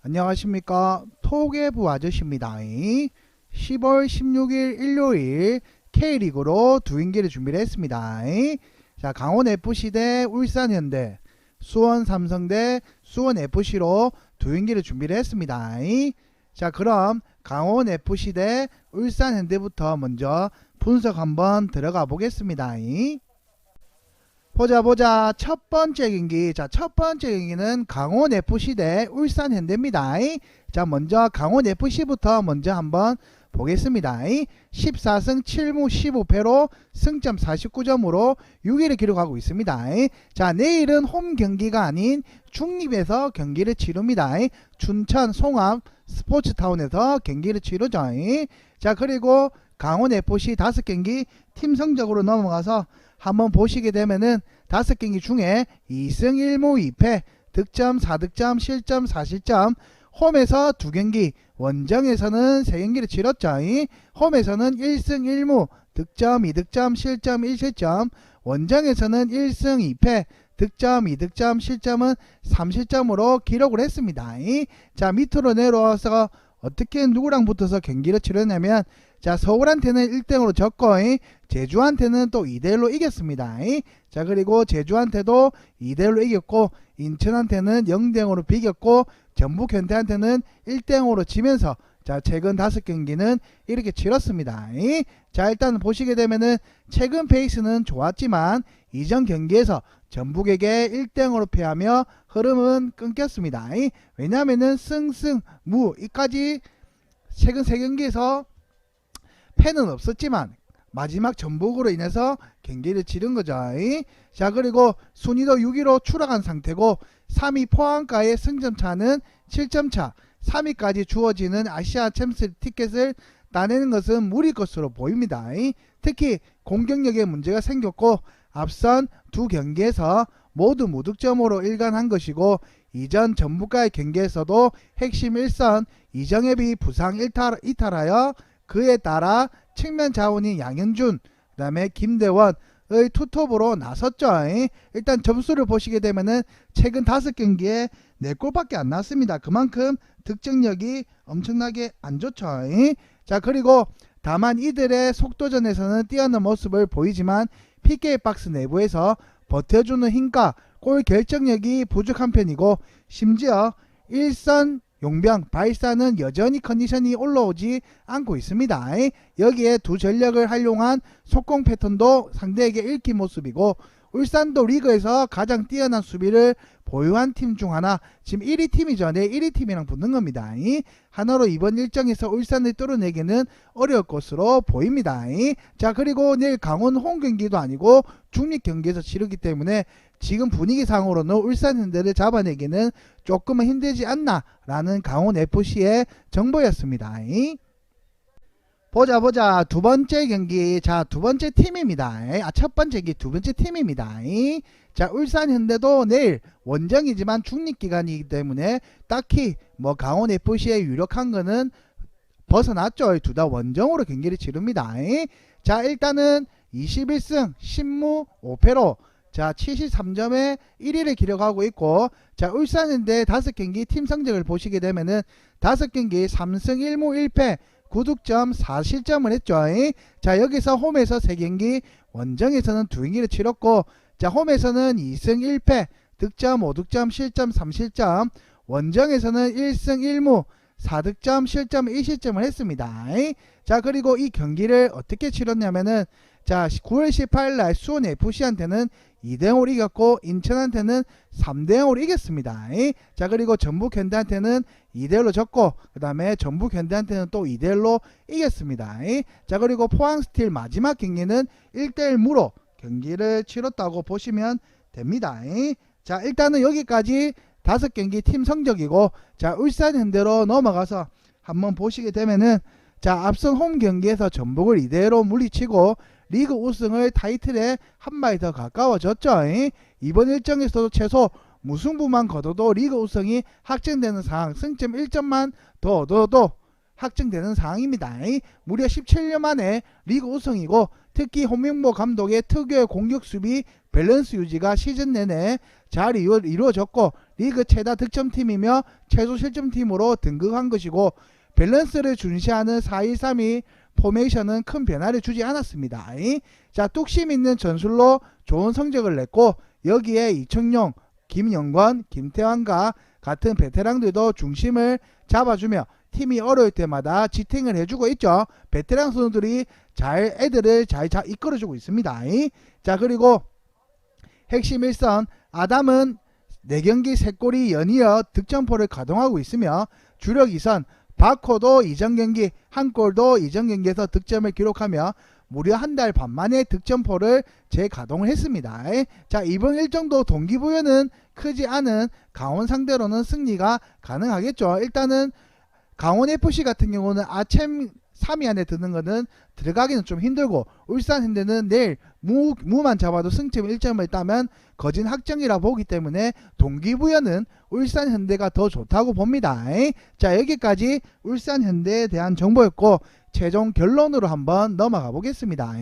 안녕하십니까. 톡외부 아저씨입니다. 10월 16일 일요일 K리그로 두 경기를 준비를 했습니다. 자, 강원FC 대 울산현대, 수원삼성 대 수원FC로 두 경기를 준비를 했습니다. 자, 그럼 강원FC 대 울산현대부터 먼저 분석 한번 들어가 보겠습니다. 보자 첫 번째 경기. 자, 첫 번째 경기는 강원FC 대 울산현대입니다. 자, 먼저 강원FC부터 먼저 한번 보겠습니다. 14승 7무 15패로 승점 49점으로 6위를 기록하고 있습니다. 자, 내일은 홈 경기가 아닌 중립에서 경기를 치릅니다. 춘천 송암 스포츠타운에서 경기를 치르죠. 자, 그리고 강원FC 5경기 팀 성적으로 넘어가서 한번 보시게 되면은 5경기 중에 2승 1무 2패, 득점 4득점, 실점 4실점, 홈에서 2경기, 원정에서는 3경기를 치렀죠. 홈에서는 1승 1무, 득점 2득점, 실점 1실점, 원정에서는 1승 2패, 득점 2득점, 실점은 3실점으로 기록을 했습니다. 자, 밑으로 내려와서 어떻게 누구랑 붙어서 경기를 치렀냐면, 자, 서울한테는 1대0으로 졌고 제주한테는 또 2대1로 이겼습니다. 자, 그리고 제주한테도 2대1로 이겼고 인천한테는 0대0으로 비겼고 전북현대한테는 1대0으로 지면서 자, 최근 5경기는 이렇게 치렀습니다. 자, 일단 보시게 되면은 최근 페이스는 좋았지만 이전 경기에서 전북에게 1대0으로 패하며 흐름은 끊겼습니다. 왜냐하면은 승승 무 이까지 최근 3경기에서 패는 없었지만 마지막 전북으로 인해서 경기를 치른 거죠. 자, 그리고 순위도 6위로 추락한 상태고 3위 포항과의 승점차는 7점차, 3위까지 주어지는 아시아 챔스 티켓을 따내는 것은 무리 것으로 보입니다. 특히 공격력에 문제가 생겼고 앞선 두 경기에서 모두 무득점으로 일관한 것이고 이전 전북과의 경기에서도 핵심 1선 이정엽이 부상 이탈하여 그에 따라 측면 자원인 양현준, 그 다음에 김대원의 투톱으로 나섰죠. 일단 점수를 보시게 되면은 최근 5경기에 4골밖에 안 났습니다. 그만큼 득점력이 엄청나게 안 좋죠. 자, 그리고 다만 이들의 속도전에서는 뛰어난 모습을 보이지만 PK 박스 내부에서 버텨주는 힘과 골 결정력이 부족한 편이고 심지어 일선 용병 발사는 여전히 컨디션이 올라오지 않고 있습니다. 여기에 두 전력을 활용한 속공 패턴도 상대에게 읽힌 모습이고 울산도 리그에서 가장 뛰어난 수비를 보유한 팀 중 하나, 지금 1위 팀이죠. 네, 1위 팀이랑 붙는 겁니다. 하나로 이번 일정에서 울산을 뚫어내기는 어려울 것으로 보입니다. 자, 그리고 내일 강원 홈 경기도 아니고 중립 경기에서 치르기 때문에 지금 분위기상으로는 울산현대를 잡아내기는 조금은 힘들지 않나 라는 강원FC의 정보였습니다. 보자 두 번째 경기. 자, 두 번째 팀입니다. 첫 번째 경기 두 번째 팀입니다. 자, 울산현대도 내일 원정이지만 중립기간이기 때문에 딱히 뭐 강원FC에 유력한 거는 벗어났죠. 둘 다 원정으로 경기를 치릅니다. 자, 일단은 21승 10무 5패로 자, 73점에 1위를 기록하고 있고, 자, 울산현대 5경기 팀 성적을 보시게 되면은 5경기 3승 1무 1패 9득점 4실점을 했죠. 자, 여기서 홈에서 3경기, 원정에서는 2경기를 치렀고, 자, 홈에서는 2승 1패 득점 5득점 실점 3실점, 원정에서는 1승 1무 4득점 실점 1실점을 했습니다. 자, 그리고 이 경기를 어떻게 치렀냐면은 자, 9월 18일날 수원FC한테는 2대0으로 이겼고 인천한테는 3대0으로 이겼습니다. 자, 그리고 전북현대한테는 2대1로 졌고 그 다음에 전북현대한테는 또 2대1로 이겼습니다. 자, 그리고 포항스틸 마지막 경기는 1대1 무로 경기를 치렀다고 보시면 됩니다. 자, 일단은 여기까지 5경기 팀 성적이고, 자, 울산현대로 넘어가서 한번 보시게 되면은 자, 앞선 홈 경기에서 전북을 2대1로 물리치고 리그 우승을 타이틀에 한 마디 더 가까워졌죠. 이번 일정에서도 최소 무승부만 거둬도 리그 우승이 확정되는 상황, 승점 1점만 더 얻어도 확정되는 상황입니다. 무려 17년 만에 리그 우승이고 특히 홍명보 감독의 특유의 공격 수비 밸런스 유지가 시즌 내내 잘 이루어졌고 리그 최다 득점팀이며 최소 실점팀으로 등극한 것이고 밸런스를 중시하는 4-1-3-2 포메이션은 큰 변화를 주지 않았습니다. 자, 뚝심 있는 전술로 좋은 성적을 냈고 여기에 이청용, 김영권, 김태환과 같은 베테랑들도 중심을 잡아주며 팀이 어려울 때마다 지탱을 해주고 있죠. 베테랑 선수들이 애들을 잘 이끌어주고 있습니다. 자, 그리고 핵심 1선 아담은 4경기 3골이 연이어 득점포를 가동하고 있으며 주력 2선 바코도 이전 경기 1골도 이전 경기에서 득점을 기록하며 무려 한 달 반 만에 득점포를 재가동을 했습니다. 자, 이번 일정도 동기부여는 크지 않은 강원 상대로는 승리가 가능하겠죠. 일단은 강원FC 같은 경우는 아챔 3위 안에 드는 거는 들어가기는 좀 힘들고 울산 현대는 내일 무만 잡아도 승점 1점을 따면 거진 확정이라 보기 때문에 동기부여는 울산 현대가 더 좋다고 봅니다. 자, 여기까지 울산 현대에 대한 정보였고 최종 결론으로 한번 넘어가 보겠습니다.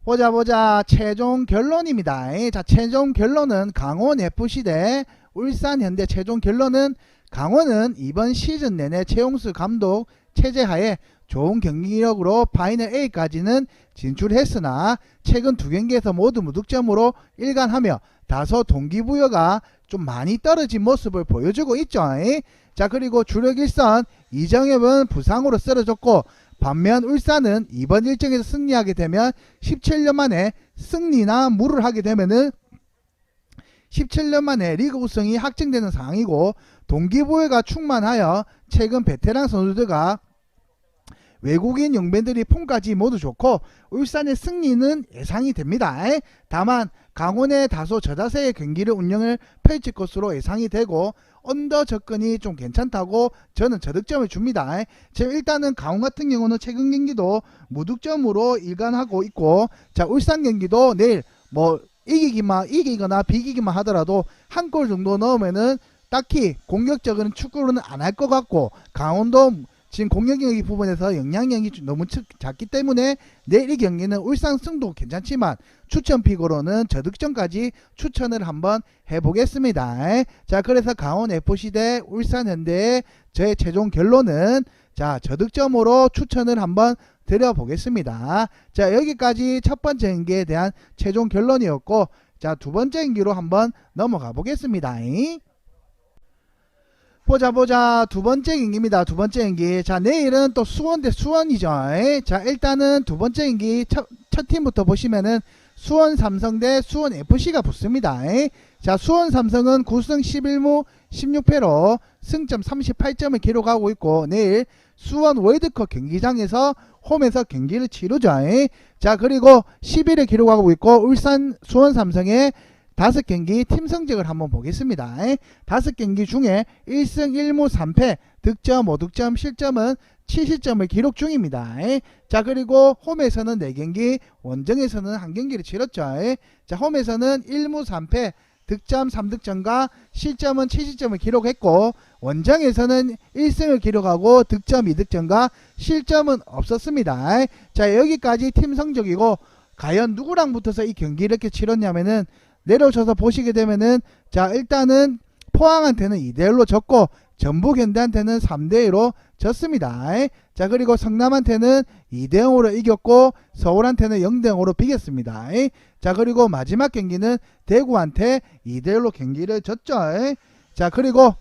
보자 최종 결론입니다. 자, 최종 결론은 강원FC 대 울산 현대. 최종 결론은 강원은 이번 시즌 내내 최용수 감독 체제하에 좋은 경기력으로 파이널 A까지는 진출했으나 최근 2경기에서 모두 무득점으로 일관하며 다소 동기부여가 좀 많이 떨어진 모습을 보여주고 있죠. 자, 그리고 주력 1선 이정엽은 부상으로 쓰러졌고 반면 울산은 이번 일정에서 승리하게 되면 17년 만에 승리나 무를 하게 되면은 17년 만에 리그 우승이 확정되는 상황이고 동기부여가 충만하여 최근 베테랑 선수들과 외국인 용병들이 폼까지 모두 좋고 울산의 승리는 예상이 됩니다. 다만 강원의 다소 저자세의 경기를 운영을 펼칠 것으로 예상이 되고 언더 접근이 좀 괜찮다고 저는 저득점을 줍니다. 지금 일단은 강원 같은 경우는 최근 경기도 무득점으로 일관하고 있고 자, 울산 경기도 내일 이기거나 비기기만 하더라도 한 골 정도 넣으면은 딱히 공격적인 축구로는 안 할 것 같고 강원도 지금 공격력 부분에서 영향력이 너무 작기 때문에 내일 이 경기는 울산 승도 괜찮지만 추천픽으로는 저득점까지 추천을 한번 해보겠습니다. 자, 그래서 강원FC 대 울산현대의 저의 최종 결론은 자, 저득점으로 추천을 한번 드려보겠습니다. 자, 여기까지 첫 번째 경기에 대한 최종 결론이었고 자, 두 번째 경기로 한번 넘어가 보겠습니다. 보자 두 번째 경기입니다. 두 번째 경기. 자, 내일은 또 수원 대 수원이죠. 자, 일단은 두 번째 경기 첫 팀부터 보시면은 수원 삼성 대 수원 FC가 붙습니다. 자, 수원 삼성은 9승 11무 16패로 승점 38점을 기록하고 있고 내일 수원 월드컵 경기장에서 홈에서 경기를 치르죠. 자, 그리고 10일에 기록하고 있고 울산 수원 삼성의 5경기 팀 성적을 한번 보겠습니다. 5경기 중에 1승 1무 3패 득점 5득점 실점은 7실점을 기록 중입니다. 자, 그리고 홈에서는 4경기 원정에서는 1경기를 치렀죠. 자, 홈에서는 1무 3패 득점 3득점과 실점은 7실점을 기록했고 원정에서는 1승을 기록하고 득점 2득점과 실점은 없었습니다. 자, 여기까지 팀 성적이고 과연 누구랑 붙어서 이 경기 이렇게 치렀냐면은 내려오셔서 보시게 되면은 자, 일단은 포항한테는 2대1로 졌고 전북현대한테는 3대1로 졌습니다. 자, 그리고 성남한테는 2대0으로 이겼고 서울한테는 0대0으로 비겼습니다. 자, 그리고 마지막 경기는 대구한테 2대1로 경기를 졌죠. 자, 그리고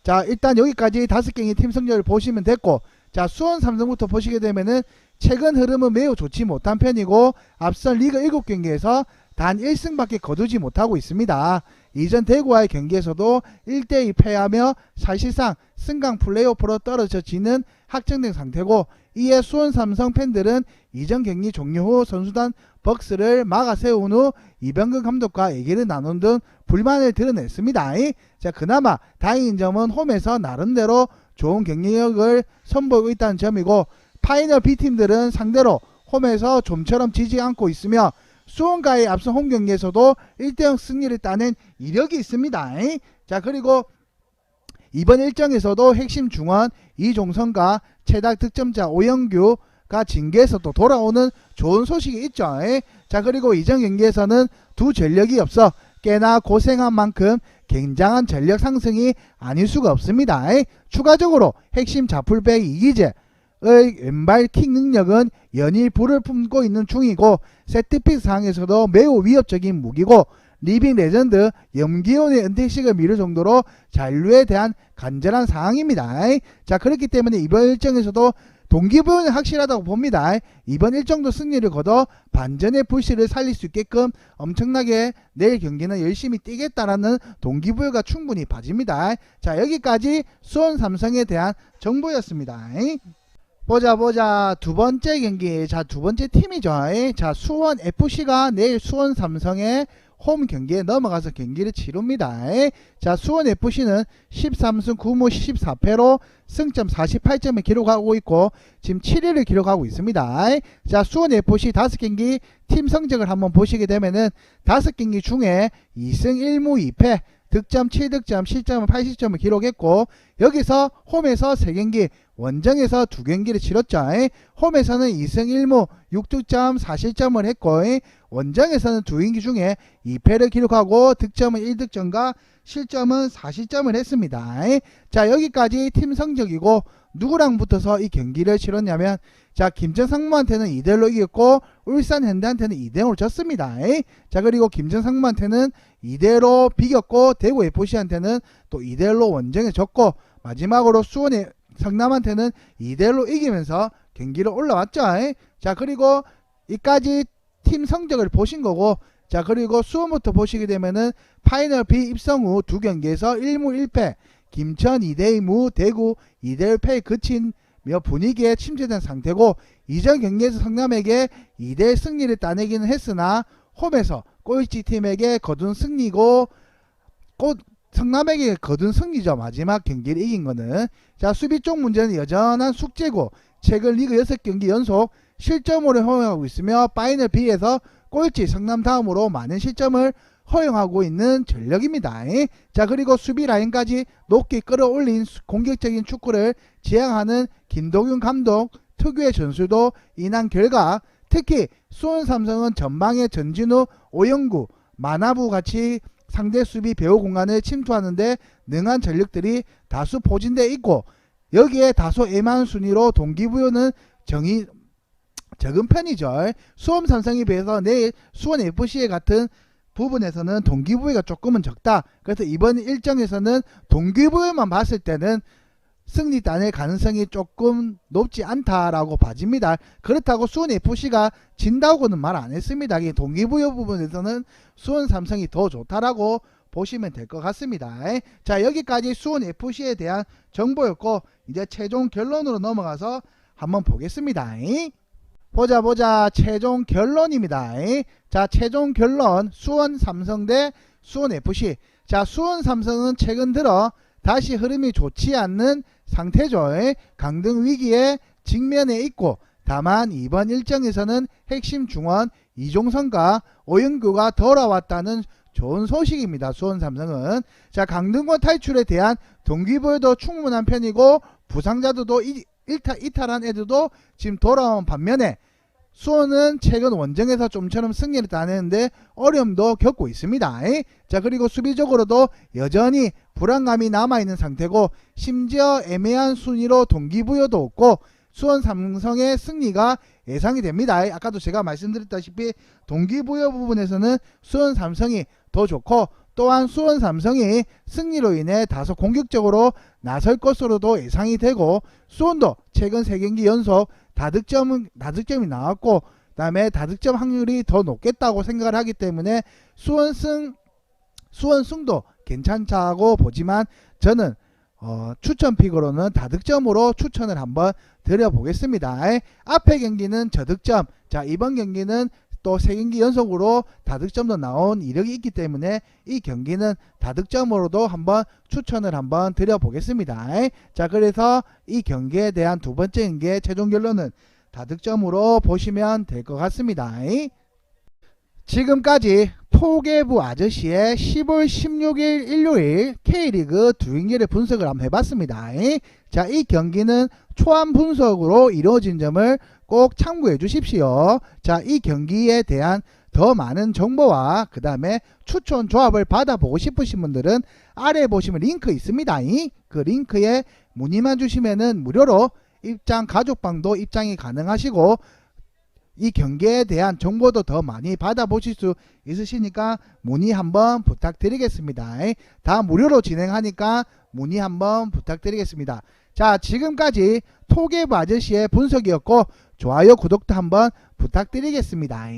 자, 일단 여기까지 5경기 팀 성적을 보시면 됐고 자, 수원 삼성부터 보시게 되면은 최근 흐름은 매우 좋지 못한 편이고 앞선 리그 7경기에서 단 1승밖에 거두지 못하고 있습니다. 이전 대구와의 경기에서도 1대2 패하며 사실상 승강 플레이오프로 떨어져지는 확정된 상태고 이에 수원 삼성 팬들은 이전 경기 종료 후 선수단 벅스를 막아 세운 후 이병근 감독과 얘기를 나눈 등 불만을 드러냈습니다. 자, 그나마 다행인 점은 홈에서 나름대로 좋은 경기력을 선보이고 있다는 점이고 파이널 B팀들은 상대로 홈에서 좀처럼 지지 않고 있으며 수원과의 앞선 홈경기에서도 1대0 승리를 따낸 이력이 있습니다. 자, 그리고 이번 일정에서도 핵심 중원 이종성과 최다 득점자 오영규가 징계에서 또 돌아오는 좋은 소식이 있죠. 자, 그리고 이전 경기에서는 두 전력이 없어 꽤나 고생한 만큼 굉장한 전력 상승이 아닐 수가 없습니다. 추가적으로 핵심 자풀백 이기재의 왼발 킥 능력은 연일 불을 품고 있는 중이고 세트피스 상에서도 매우 위협적인 무기고 리빙 레전드 염기훈의 은퇴식을 미룰 정도로 잔류에 대한 간절한 상황입니다. 자, 그렇기 때문에 이번 일정에서도 동기부여는 확실하다고 봅니다. 이번 일정도 승리를 거둬 반전의 불씨를 살릴 수 있게끔 엄청나게 내일 경기는 열심히 뛰겠다라는 동기부여가 충분히 봐집니다. 자, 여기까지 수원 삼성에 대한 정보였습니다. 보자 두 번째 경기. 자, 두 번째 팀이죠. 자, 수원 FC가 내일 수원 삼성의 홈 경기에 넘어가서 경기를 치릅니다. 자, 수원 FC는 13승 9무 14패로 승점 48점을 기록하고 있고 지금 7위를 기록하고 있습니다. 자, 수원 FC 5경기 팀 성적을 한번 보시게 되면은 5경기 중에 2승 1무 2패, 득점 7득점, 실점은 80점을 기록했고 여기서 홈에서 3경기, 원정에서 2경기를 치렀죠. 홈에서는 2승 1무 6득점 4실점을 했고 원정에서는 2경기 중에 2패를 기록하고 득점은 1득점과 실점은 4실점을 했습니다. 자, 여기까지 팀 성적이고 누구랑 붙어서 이 경기를 치렀냐면 자, 김전상무한테는 2대1로 이겼고 울산 현대한테는 2대0으로 졌습니다. 자, 그리고 김전상무한테는 2대1로 비겼고 대구 FC한테는 또 2대1로 원정에 졌고 마지막으로 수원의 성남한테는 2대1로 이기면서 경기를 올라왔죠. 자, 그리고 이까지 팀 성적을 보신 거고 자, 그리고 수원부터 보시게 되면은 파이널 B 입성 후 2경기에서 1무 1패, 김천 2대2무, 대구 2대1패에 그친 분위기에 침체된 상태고 이전 경기에서 성남에게 2대1 승리를 따내기는 했으나 홈에서 꼴찌 팀에게 거둔 승리고 성남에게 거둔 승리죠. 마지막 경기를 이긴 거는. 자, 수비 쪽 문제는 여전한 숙제고 최근 리그 6경기 연속 실점으로 허용하고 있으며 파이널 B에서 꼴찌 성남 다음으로 많은 실점을 허용하고 있는 전력입니다. 자, 그리고 수비 라인까지 높게 끌어올린 공격적인 축구를 지향하는 김도균 감독 특유의 전술도 인한 결과 특히 수원 삼성은 전방에 전진우, 오영구, 마나부 같이 상대 수비 배후 공간을 침투하는데 능한 전력들이 다수 포진되어 있고 여기에 다소 애매한 순위로 동기부여는 적은 편이죠. 수원 삼성에 비해서 내일 수원 FC에 같은 부분에서는 동기부여가 조금은 적다. 그래서 이번 일정에서는 동기부여만 봤을 때는 승리 따낼 가능성이 조금 높지 않다라고 봐집니다. 그렇다고 수원 FC가 진다고는 말 안 했습니다. 동기부여 부분에서는 수원 삼성이 더 좋다라고 보시면 될 것 같습니다. 자, 여기까지 수원 FC에 대한 정보였고 이제 최종 결론으로 넘어가서 한번 보겠습니다. 보자 최종 결론입니다. 자, 최종 결론 수원 삼성 대 수원 FC. 자, 수원 삼성은 최근 들어 다시 흐름이 좋지 않는 상태죠. 강등 위기에 직면해 있고 다만 이번 일정에서는 핵심 중원 이종성과 오영규가 돌아왔다는 좋은 소식입니다. 수원 삼성은. 자, 강등권 탈출에 대한 동기부여도 충분한 편이고 부상자들도 이탈한 애들도 지금 돌아온 반면에 수원은 최근 원정에서 좀처럼 승리를 따내는데 어려움도 겪고 있습니다. 자, 그리고 수비적으로도 여전히 불안감이 남아있는 상태고 심지어 애매한 순위로 동기부여도 없고 수원 삼성의 승리가 예상이 됩니다. 아까도 제가 말씀드렸다시피 동기부여 부분에서는 수원 삼성이 더 좋고 또한 수원 삼성이 승리로 인해 다소 공격적으로 나설 것으로도 예상이 되고 수원도 최근 3경기 연속 다득점이 나왔고 그다음에 다득점 확률이 더 높겠다고 생각을 하기 때문에 수원승도 괜찮다고 보지만 저는 추천픽으로는 다득점으로 추천을 한번 드려보겠습니다. 앞에 경기는 저득점, 자, 이번 경기는 또 3경기 연속으로 다득점도 나온 이력이 있기 때문에 이 경기는 다득점으로도 한번 추천을 한번 드려보겠습니다. 자, 그래서 이 경기에 대한 두 번째 경기의 최종 결론은 다득점으로 보시면 될 것 같습니다. 지금까지 토개부 아저씨의 10월 16일 일요일 K리그 두 경기를 분석을 한번 해봤습니다. 자, 이 경기는 초안 분석으로 이루어진 점을 꼭 참고해 주십시오. 자, 이 경기에 대한 더 많은 정보와 그 다음에 추천 조합을 받아보고 싶으신 분들은 아래 보시면 링크 있습니다. 그 링크에 문의만 주시면은 무료로 입장 가족방도 입장이 가능하시고 이 경기에 대한 정보도 더 많이 받아보실 수 있으시니까 문의 한번 부탁드리겠습니다. 다 무료로 진행하니까 문의 한번 부탁드리겠습니다. 자, 지금까지 토개부 아저씨의 분석이었고 좋아요 구독도 한번 부탁드리겠습니다.